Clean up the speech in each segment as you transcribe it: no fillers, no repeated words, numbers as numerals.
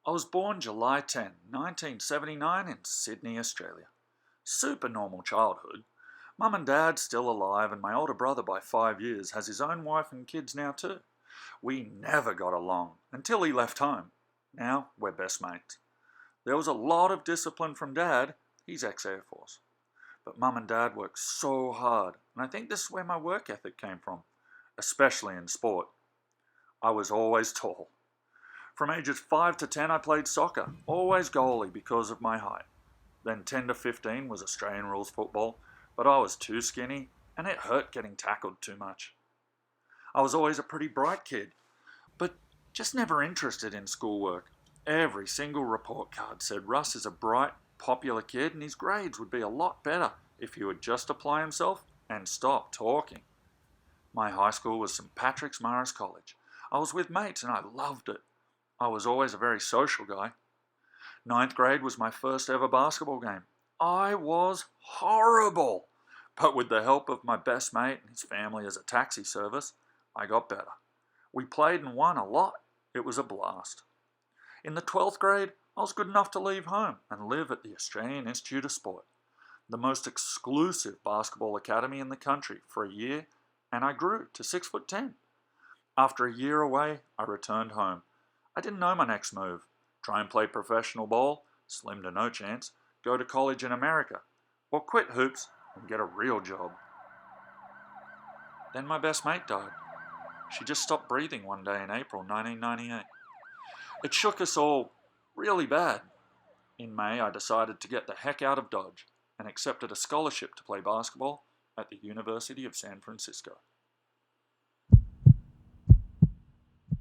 I was born July 10, 1979 in Sydney, Australia. Super normal childhood. Mum and Dad still alive, and my older brother by 5 years has his own wife and kids now too. We never got along until he left home. Now we're best mates. There was a lot of discipline from Dad. He's ex-Air Force. But Mum and Dad worked so hard, and I think this is where my work ethic came from, especially in sport. I was always tall. From ages 5 to 10 I played soccer, always goalie because of my height. Then 10 to 15 was Australian rules football, but I was too skinny and it hurt getting tackled too much. I was always a pretty bright kid, but just never interested in schoolwork. Every single report card said Russ is a bright, popular kid and his grades would be a lot better if he would just apply himself and stop talking. My high school was St Patrick's Morris College. I was with mates and I loved it. I was always a very social guy. 9th grade was my first ever basketball game. I was horrible, but with the help of my best mate and his family as a taxi service, I got better. We played and won a lot. It was a blast. In the 12th grade, I was good enough to leave home and live at the Australian Institute of Sport, the most exclusive basketball academy in the country, for a year, and I grew to 6'10". After a year away, I returned home. I didn't know my next move. Try and play professional ball, slim to no chance, go to college in America, or quit hoops and get a real job. Then my best mate died. She just stopped breathing one day in April 1998. It shook us all really bad. In May, I decided to get the heck out of Dodge and accepted a scholarship to play basketball at the University of San Francisco.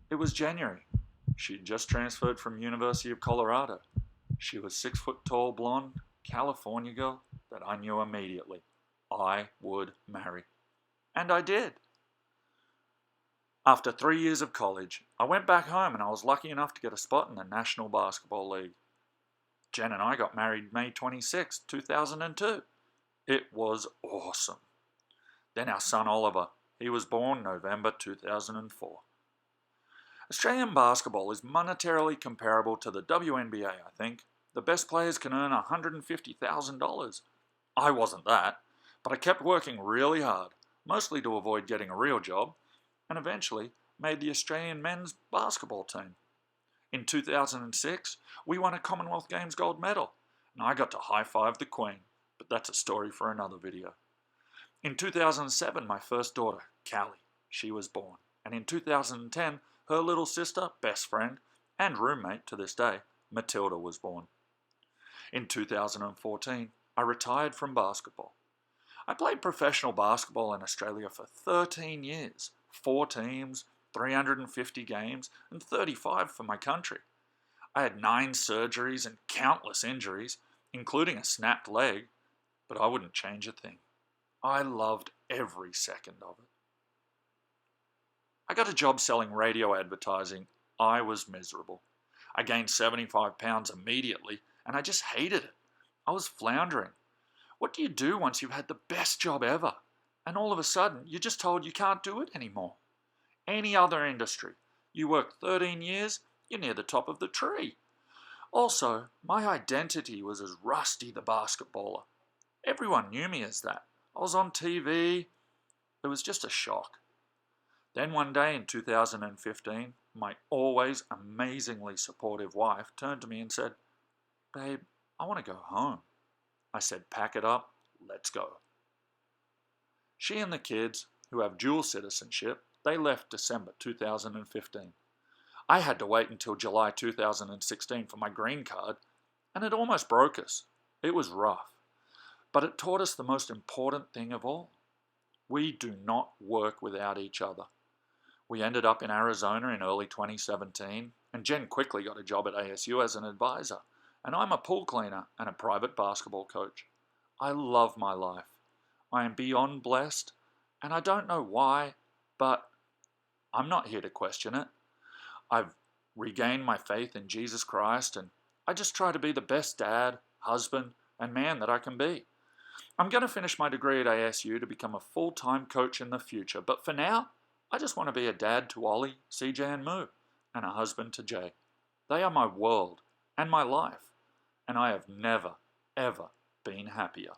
It was January. She had just transferred from University of Colorado. She was 6 foot tall, blonde, California girl that I knew immediately I would marry. And I did. After 3 years of college, I went back home and I was lucky enough to get a spot in the National Basketball League. Jen and I got married May 26, 2002. It was awesome. Then our son Oliver, he was born November 2004. Australian basketball is monetarily comparable to the WNBA, I think. The best players can earn $150,000. I wasn't that, but I kept working really hard, mostly to avoid getting a real job, and eventually made the Australian men's basketball team. In 2006, we won a Commonwealth Games gold medal, and I got to high-five the Queen, but that's a story for another video. In 2007, my first daughter, Callie, she was born, and in 2010, her little sister, best friend, and roommate to this day, Matilda, was born. In 2014, I retired from basketball. I played professional basketball in Australia for 13 years, 4 teams, 350 games, and 35 for my country. I had 9 surgeries and countless injuries, including a snapped leg, but I wouldn't change a thing. I loved every second of it. I got a job selling radio advertising. I was miserable. I gained 75 pounds immediately, and I just hated it. I was floundering. What do you do once you've had the best job ever, and all of a sudden you're just told you can't do it anymore? Any other industry, you work 13 years, you're near the top of the tree. Also, my identity was as Rusty the basketballer. Everyone knew me as that. I was on TV. It was just a shock. Then one day in 2015, my always amazingly supportive wife turned to me and said, "Babe, I want to go home." I said, "Pack it up, let's go." She and the kids, who have dual citizenship, they left December 2015. I had to wait until July 2016 for my green card, and it almost broke us. It was rough, but it taught us the most important thing of all. We do not work without each other. We ended up in Arizona in early 2017, and Jen quickly got a job at ASU as an advisor, and I'm a pool cleaner and a private basketball coach. I love my life. I am beyond blessed, and I don't know why, but I'm not here to question it. I've regained my faith in Jesus Christ, and I just try to be the best dad, husband, and man that I can be. I'm going to finish my degree at ASU to become a full-time coach in the future, but for now, I just want to be a dad to Ollie, CJ, and Moo, and a husband to Jay. They are my world and my life, and I have never, ever been happier.